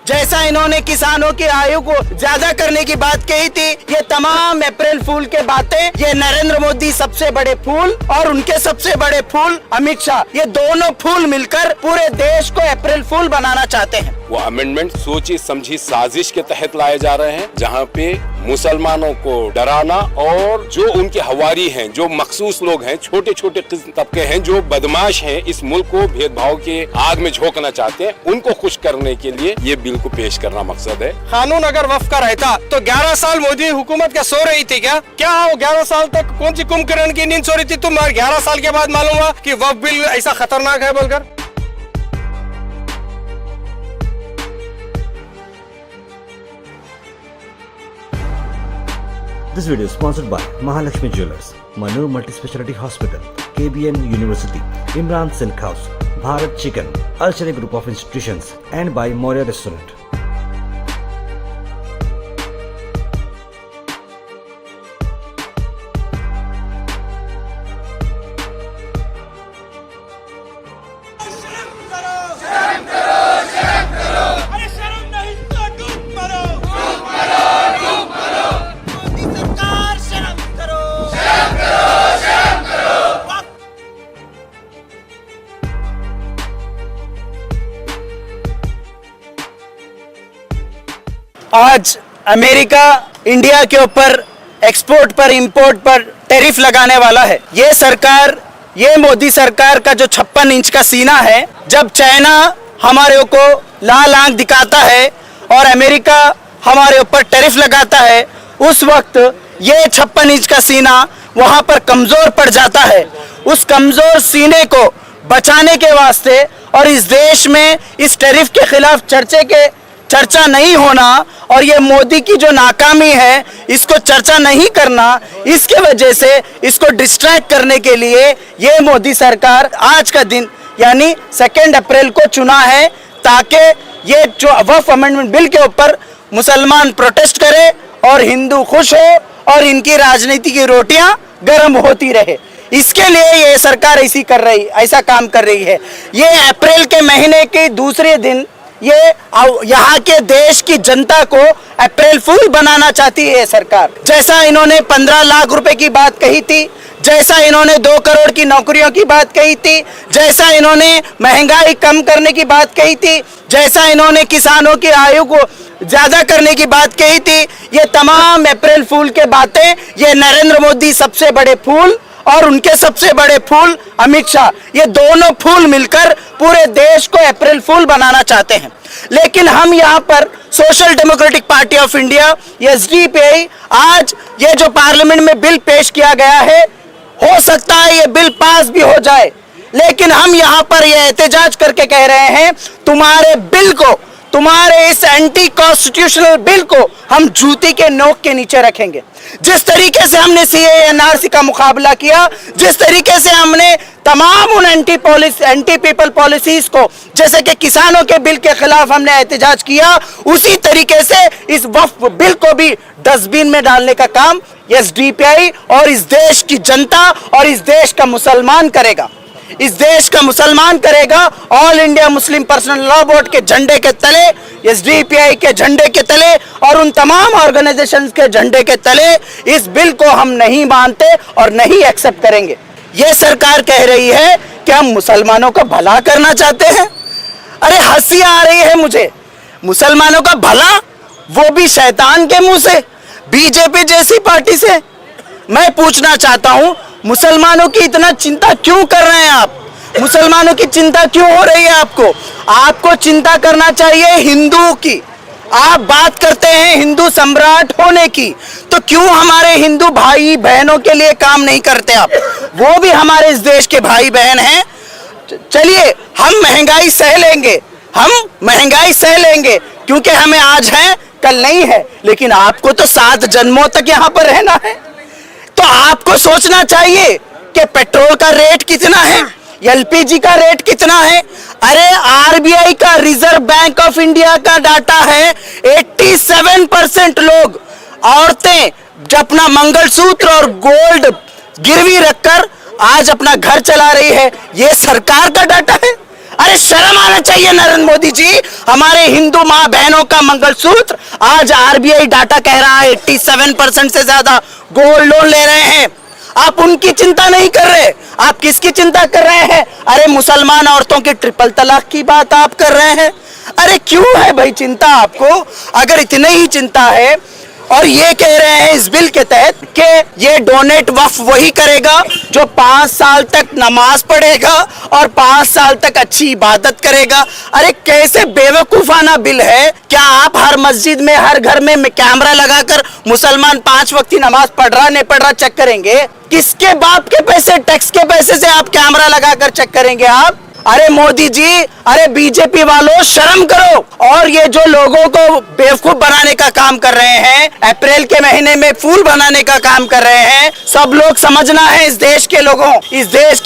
जैसा इन्होंने किसानों की आयु को ज्यादा करने की बात कही थी, ये तमाम अप्रैल फूल के बातें, ये नरेंद्र मोदी सबसे बड़े फूल और उनके सबसे बड़े फूल अमित शाह, ये दोनों फूल मिलकर पूरे देश को अप्रैल फूल बनाना चाहते हैं। वो अमेंडमेंट सोची समझी साजिश के तहत लाए जा रहे हैं, जहाँ पे मुसलमानों को डराना और जो उनके हवारी हैं, जो मखसूस लोग हैं, छोटे छोटे तबके हैं जो बदमाश हैं, इस मुल्क को भेदभाव के आग में झोंकना चाहते हैं, उनको खुश करने के लिए ये बिल को पेश करना मकसद है। कानून अगर वफ़ का रहता तो 11 साल मोदी हुकूमत क्या सो रही थी क्या? क्या वो 11 साल तक कौन सी कुंभकर्ण की नींद सो रही थी? तुम 11 साल के बाद मालूम हुआ कि वफ़ बिल ऐसा खतरनाक है बोलकर। This video is sponsored by Mahalakshmi Jewelers, Manur Multi-Speciality Hospital, KBN University, Imran Silk House, Bharat Chicken, Al Sharia Group of Institutions, and by Moria Restaurant. आज अमेरिका इंडिया के ऊपर एक्सपोर्ट पर इंपोर्ट पर tariff लगाने वाला है। ये सरकार, ये मोदी सरकार का जो 56 इंच का सीना है, जब चाइना हमारे को लाल आंख दिखाता है और अमेरिका हमारे ऊपर टैरिफ लगाता है, उस वक्त ये 56 इंच का सीना वहाँ पर कमज़ोर पड़ जाता है। उस कमज़ोर सीने को बचाने के वास्ते और इस देश में इस टैरिफ के खिलाफ चर्चा नहीं होना और ये मोदी की जो नाकामी है इसको चर्चा नहीं करना, इसके वजह से इसको डिस्ट्रैक्ट करने के लिए ये मोदी सरकार आज का दिन यानी 2 अप्रैल को चुना है, ताकि ये जो वक्फ अमेंडमेंट बिल के ऊपर मुसलमान प्रोटेस्ट करे और हिंदू खुश हो और इनकी राजनीति की रोटियां गर्म होती रहे। इसके लिए ये सरकार ऐसा काम कर रही है। ये अप्रैल के महीने के दूसरे दिन ये यहाँ के देश की जनता को अप्रैल फूल बनाना चाहती है सरकार। जैसा इन्होंने 15 लाख रुपए की बात कही थी, जैसा इन्होंने 2 करोड़ की नौकरियों की बात कही थी, जैसा इन्होंने महंगाई कम करने की बात कही थी, जैसा इन्होंने किसानों की आयु को ज्यादा करने की बात कही थी, ये तमाम अप्रैल फूल के बातें, ये नरेंद्र मोदी सबसे बड़े फूल और उनके सबसे बड़े फूल अमित शाह, ये दोनों फूल मिलकर पूरे देश को अप्रैल फूल बनाना चाहते हैं। लेकिन हम यहाँ पर social democratic party of India SDPI, आज ये जो पार्लियामेंट में बिल पेश किया गया है, हो सकता है ये बिल पास भी हो जाए, लेकिन हम यहाँ पर ये एहतजाज करके कह रहे हैं, तुम्हारे बिल को, तुम्हारे इस एंटी कॉन्स्टिट्यूशनल बिल को हम जूती के नोक के नीचे रखेंगे। जिस तरीके से हमने सीएए-एनआरसी का मुकाबला किया, जिस तरीके से हमने तमाम उन एंटी पीपल पॉलिसीज को, जैसे कि किसानों के बिल के खिलाफ हमने एहतजाज किया, उसी तरीके से इस वक्फ बिल को भी डस्टबिन में डालने का काम एसडीपीआई और इस देश की जनता और इस देश का मुसलमान करेगा। इस देश का मुसलमान करेगा। All India Muslim personal law board के झंडे के तले, एसडीपीआई के झंडे के तले और उन तमाम ऑर्गेनाइजेशंस के झंडे के तले इस बिल को हम नहीं मानते और नहीं एक्सेप्ट करेंगे। ये सरकार कह रही है कि हम मुसलमानों का भला करना चाहते हैं। अरे हंसी आ रही है मुझे। मुसलमानों का भला, वो भी शैतान के मुंह से, बीजेपी जैसी पार्टी से। मैं पूछना चाहता हूं, मुसलमानों की इतना चिंता क्यों कर रहे हैं आप? मुसलमानों की चिंता क्यों हो रही है आपको? आपको चिंता करना चाहिए हिंदुओं की। आप बात करते हैं हिंदू सम्राट होने की, तो क्यों हमारे हिंदू भाई बहनों के लिए काम नहीं करते आप? वो भी हमारे इस देश के भाई बहन हैं। चलिए, हम महंगाई सह लेंगे, हम महंगाई सह लेंगे, क्योंकि हमें आज है कल नहीं है, लेकिन आपको तो 7 जन्मों तक यहाँ पर रहना है। तो आपको सोचना चाहिए कि पेट्रोल का रेट कितना है, एलपीजी का रेट कितना है। अरे आरबीआई का, रिजर्व बैंक ऑफ इंडिया का डाटा है, 87% लोग, औरतें अपना मंगलसूत्र और गोल्ड गिरवी रखकर आज अपना घर चला रही है। ये सरकार का डाटा है। अरे शर्म आना चाहिए नरेंद्र मोदी जी। हमारे हिंदू माँ बहनों का मंगलसूत्र आज आरबीआई डाटा कह रहा है 87% से ज्यादा गोल्ड लोन ले रहे हैं। आप उनकी चिंता नहीं कर रहे, आप किसकी चिंता कर रहे हैं? अरे मुसलमान औरतों की ट्रिपल तलाक की बात आप कर रहे हैं। अरे क्यों है भाई चिंता आपको? अगर इतनी ही चिंता है और ये कह रहे हैं इस बिल के तहत कि ये डोनेट वक्फ वही करेगा जो 5 साल तक नमाज पढ़ेगा और 5 साल तक अच्छी इबादत करेगा। अरे कैसे बेवकूफाना बिल है। क्या आप हर मस्जिद में हर घर में कैमरा लगाकर मुसलमान 5 वक्त की नमाज पढ़ रहा नहीं पढ़ रहा चेक करेंगे? किसके बाप के पैसे, टैक्स के पैसे से आप कैमरा लगाकर चेक करेंगे आप? अरे मोदी जी, अरे बीजेपी वालों शर्म करो। और ये जो लोगों को बेवकूफ बनाने का काम कर रहे हैं, अप्रैल के महीने में फूल बनाने का काम कर रहे हैं, सब लोग समझना है इस देश के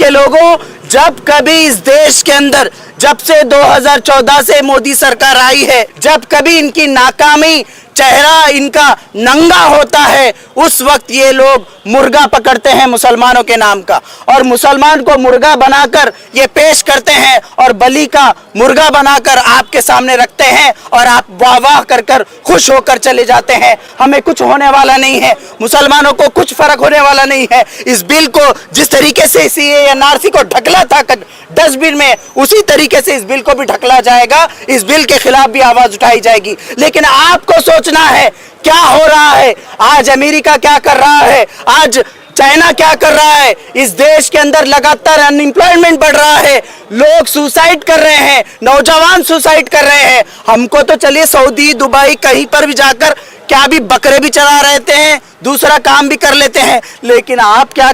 लोगों, जब कभी इस देश के अंदर जब से 2014 से मोदी सरकार आई है, जब कभी इनकी नाकामी चेहरा इनका नंगा होता है, उस वक्त ये लोग मुर्गा पकड़ते हैं मुसलमानों के नाम का और मुसलमान को मुर्गा बनाकर ये पेश करते हैं और बलि का मुर्गा बनाकर आपके सामने रखते हैं और आप वाह वाह कर कर खुश होकर चले जाते हैं। हमें कुछ होने वाला नहीं है, मुसलमानों को कुछ फर्क होने वाला नहीं है। इस बिल को जिस तरीके से सीएए एनआरसी को ढकला था डस्टबिन में, उसी तरीके से इस बिल को भी ढकला जाएगा। इस बिल के खिलाफ भी आवाज उठाई जाएगी। लेकिन आपको सोचना है क्या हो रहा है, आज अमेरिका क्या कर रहा है, आज चाइना क्या कर रहा है। इस देश के अंदर लगातार अनएम्प्लॉयमेंट बढ़ रहा है, लोग सुसाइड कर रहे हैं, नौजवान सुसाइड कर रहे हैं। हमको तो चलिए सऊदी दुबई कहीं पर भी जाकर क्या भी बकरे भी चला रहते हैं, दूसरा काम भी कर लेते हैं, लेकिन आप क्या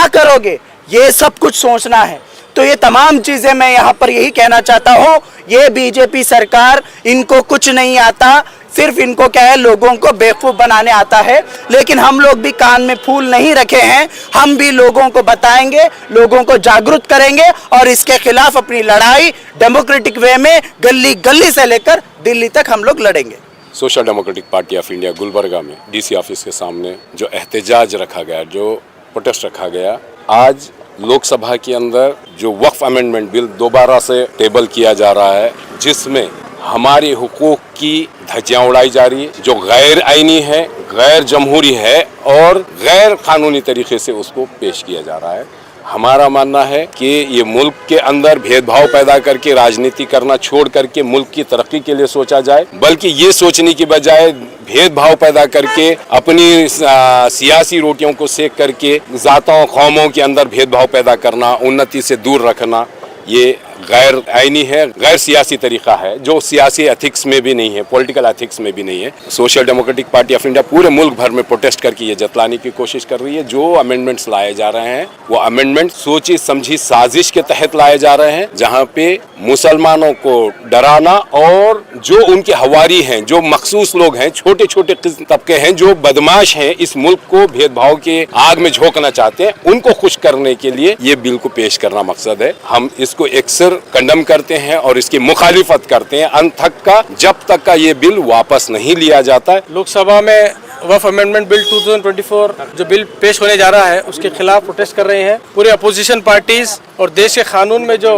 करोगे? ये सब कुछ सोचना है। तो ये तमाम चीजें मैं यहाँ पर यही कहना चाहता हूँ, ये बीजेपी सरकार, इनको कुछ नहीं आता, सिर्फ इनको क्या है लोगों को बेवकूफ बनाने आता है। लेकिन हम लोग भी कान में फूल नहीं रखे हैं, हम भी लोगों को बताएंगे, लोगों को जागरूक करेंगे और इसके खिलाफ अपनी लड़ाई डेमोक्रेटिक वे में गली गली से लेकर दिल्ली तक हम लोग लड़ेंगे। Social democratic party of India Gulbarga में डीसी ऑफिस के सामने जो एहतजाज रखा गया, जो प्रोटेस्ट रखा गया, आज लोकसभा के अंदर जो वक्फ अमेंडमेंट बिल दोबारा से टेबल किया जा रहा है, जिसमें हमारे हुकूक की धज्जियां उड़ाई जा रही है, जो गैर आईनी है, गैर जमहूरी है और गैर कानूनी तरीके से उसको पेश किया जा रहा है। हमारा मानना है कि ये मुल्क के अंदर भेदभाव पैदा करके राजनीति करना छोड़ करके मुल्क की तरक्की के लिए सोचा जाए, बल्कि ये सोचने की बजाय भेदभाव पैदा करके अपनी सियासी रोटियों को सेक करके जातों कौमों के अंदर भेदभाव पैदा करना, उन्नति से दूर रखना, ये गैर आईनी है, गैर सियासी तरीका है, जो सियासी एथिक्स में भी नहीं है, पॉलिटिकल एथिक्स में भी नहीं है। Social democratic party of India पूरे मुल्क भर में प्रोटेस्ट करके ये जतलाने की कोशिश कर रही है, जो अमेंडमेंट्स लाए जा रहे हैं वो अमेंडमेंट सोची समझी साजिश के तहत लाए जा रहे हैं, जहां पे मुसलमानों को डराना और जो उनके हवारी हैं, जो मखसूस लोग हैं, छोटे छोटे तबके हैं जो बदमाश हैं, इस मुल्क को भेदभाव के आग में झोंकना चाहते हैं, उनको खुश करने के लिए ये बिल को पेश करना मकसद है। हम इसको एक कंडम करते हैं और इसकी मुखालिफत करते हैं अंत तक का, जब तक का ये बिल वापस नहीं लिया जाता है। लोकसभा में वक्फ अमेंडमेंट बिल 2024 जो बिल पेश होने जा रहा है उसके खिलाफ प्रोटेस्ट कर रहे हैं पूरे अपोजिशन पार्टीज और देश के कानून में जो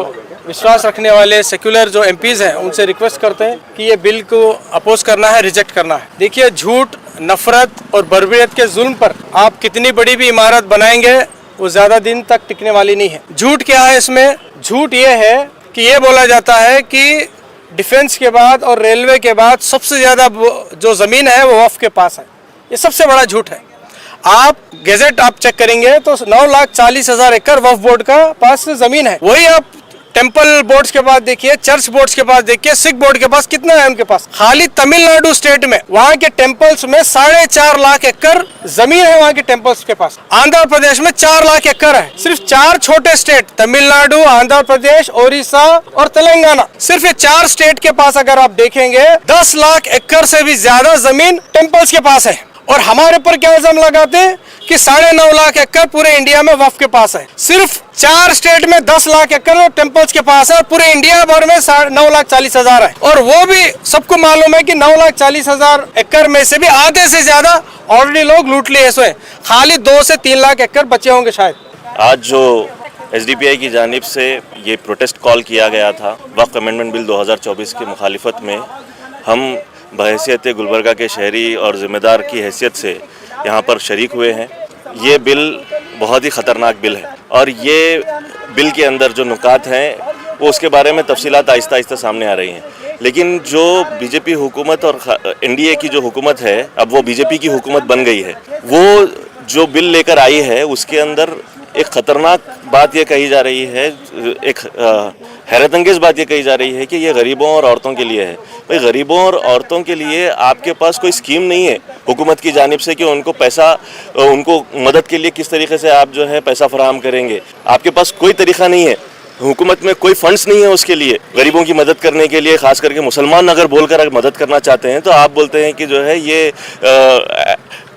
विश्वास रखने वाले सेक्युलर जो एमपीज हैं उनसे रिक्वेस्ट करते हैं कि ये बिल को अपोज करना है, रिजेक्ट करना है। देखिए, झूठ, नफरत और बर्बरियत के जुल्म पर आप कितनी बड़ी भी इमारत बनाएंगे वो ज्यादा दिन तक टिकने वाली नहीं है। झूठ क्या है इसमें? झूठ ये है कि ये बोला जाता है कि डिफेंस के बाद और रेलवे के बाद सबसे ज्यादा जो जमीन है वो वक्फ के पास है। ये सबसे बड़ा झूठ है। आप गैजेट आप चेक करेंगे तो 9,40,000 एकड़ वक्फ बोर्ड का पास जमीन है। वही आप टेम्पल बोर्ड्स के पास देखिए, चर्च बोर्ड्स के पास देखिए, सिख बोर्ड के पास कितना है उनके पास। खाली तमिलनाडु स्टेट में वहाँ के टेम्पल्स में 4.5 लाख एकड़ जमीन है वहाँ के टेम्पल्स के पास। आंध्र प्रदेश में 4 लाख एकड़ है। सिर्फ 4 छोटे स्टेट, तमिलनाडु, आंध्र प्रदेश, ओडिशा और तेलंगाना, सिर्फ ये 4 स्टेट के पास अगर आप देखेंगे 10 लाख एकड़ से भी ज्यादा जमीन टेम्पल्स के पास है। और हमारे पर क्या इल्जाम लगाते हैं कि 9.5 लाख एकड़ पूरे इंडिया में वक्फ के पास है। सिर्फ 4 स्टेट में 10 लाख एकड़ टेम्पल्स के पास है और पूरे इंडिया भर में 9,40,000 है। और वो भी सबको मालूम है कि 9,40,000 एकड़ में से भी आधे से ज्यादा ऑलरेडी लोग लूट लिए। खाली 2 से 3 लाख एकड़ बचे होंगे शायद। आज जो एसडीपीआई की जानिब से ये प्रोटेस्ट कॉल किया गया था वक्फ अमेंडमेंट बिल 2024 की मुखालिफत में। हम बहैसियत गुलबर्गा के शहरी और ज़िम्मेदार की हैसियत से यहाँ पर शरीक हुए हैं। ये बिल बहुत ही ख़तरनाक बिल है और ये बिल के अंदर जो नुकात हैं वो उसके बारे में तफसीलात आहिस्ता आहिस्ता सामने आ रही हैं। लेकिन जो बीजेपी हुकूमत और एनडीए की जो हुकूमत है, अब वो बीजेपी की हुकूमत बन गई है, वो जो बिल लेकर आई है उसके अंदर एक ख़तरनाक बात ये कही जा रही है, एक हैरत अंगेज़ बात ये कही जा रही है कि ये गरीबों और औरतों के लिए है। भाई गरीबों और औरतों के लिए आपके पास कोई स्कीम नहीं है हुकूमत की जानिब से कि उनको पैसा, उनको मदद के लिए किस तरीके से आप जो है पैसा फराहम करेंगे। आपके पास कोई तरीक़ा नहीं है, हुकूमत में कोई फंड्स नहीं है उसके लिए, गरीबों की मदद करने के लिए। ख़ास करके मुसलमान अगर बोलकर अगर मदद करना चाहते हैं तो आप बोलते हैं कि जो है ये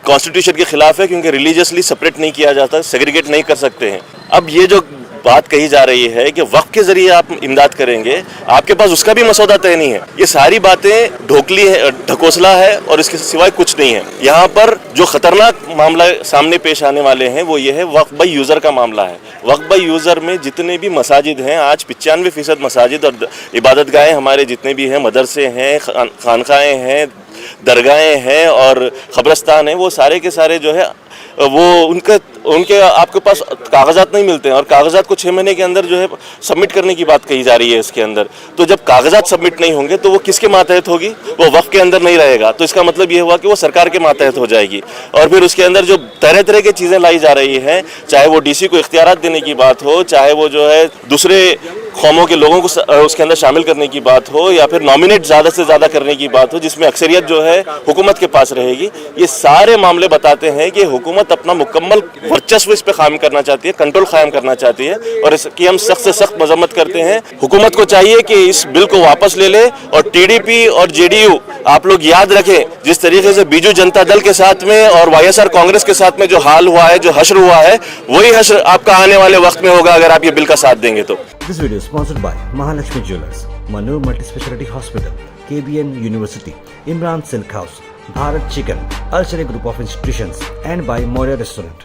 कॉन्स्टिट्यूशन के खिलाफ है क्योंकि रिलीजियसली सेपरेट नहीं किया जाता, सेग्रीगेट नहीं कर सकते हैं। अब ये जो बात कही जा रही है कि वक्फ के ज़रिए आप इमदाद करेंगे, आपके पास उसका भी मसौदा तय नहीं है। ये सारी बातें ढोकली है, ढकोसला है और इसके सिवाय कुछ नहीं है। यहाँ पर जो ख़तरनाक मामला सामने पेश आने वाले हैं वो ये है वक्फ बाई यूज़र का मामला है। वक्फ बाई यूज़र में जितने भी मसाजिद हैं, आज 95% मसाजिद और इबादतगाहें हमारे जितने भी हैं, मदरसे हैं, खानखाएँ हैं, दरगाहें हैं और ख़बरस्तान हैं, वो सारे के सारे जो है वो उनके आपके पास कागजात नहीं मिलते हैं और कागजात को 6 महीने के अंदर जो है सबमिट करने की बात कही जा रही है इसके अंदर। तो जब कागजात सबमिट नहीं होंगे तो वो किसके मातहत होगी? वो वक्फ के अंदर नहीं रहेगा। तो इसका मतलब ये हुआ कि वो सरकार के मातहत हो जाएगी। और फिर उसके अंदर जो तरह तरह की चीज़ें लाई जा रही हैं, चाहे वो डीसी को इख्तियारात देने की बात हो, चाहे वो जो है दूसरे कौमों के लोगों को उसके अंदर शामिल करने की बात हो, या फिर नॉमिनेट ज़्यादा से ज़्यादा करने की बात हो जिसमें अक्सरियत जो है हुकूमत के पास रहेगी, ये सारे मामले बताते हैं कि हुकूमत अपना मुकम्मल वर्चस्व इस पे कायम करना चाहती है, कंट्रोल कायम करना चाहती है और इसकी हम सख्त से सख्त मजम्मत करते हैं। हुकूमत को चाहिए कि इस बिल को वापस ले ले और टीडीपी और जेडीयू, आप लोग याद रखें जिस तरीके से बीजू जनता दल के साथ में और वाईएसआर कांग्रेस के साथ में जो हाल हुआ है, जो हश्र हुआ है, वही हश्र आपका आने वाले वक्त में होगा अगर आप ये बिल का साथ देंगे तो। This video is sponsored by Mahalakshmi Jewelers, Manu Multispeciality Hospital, KBN University, Imran Silk House, Bharat Chicken, Al Sharia Group of Institutions, and by Moria Restaurant.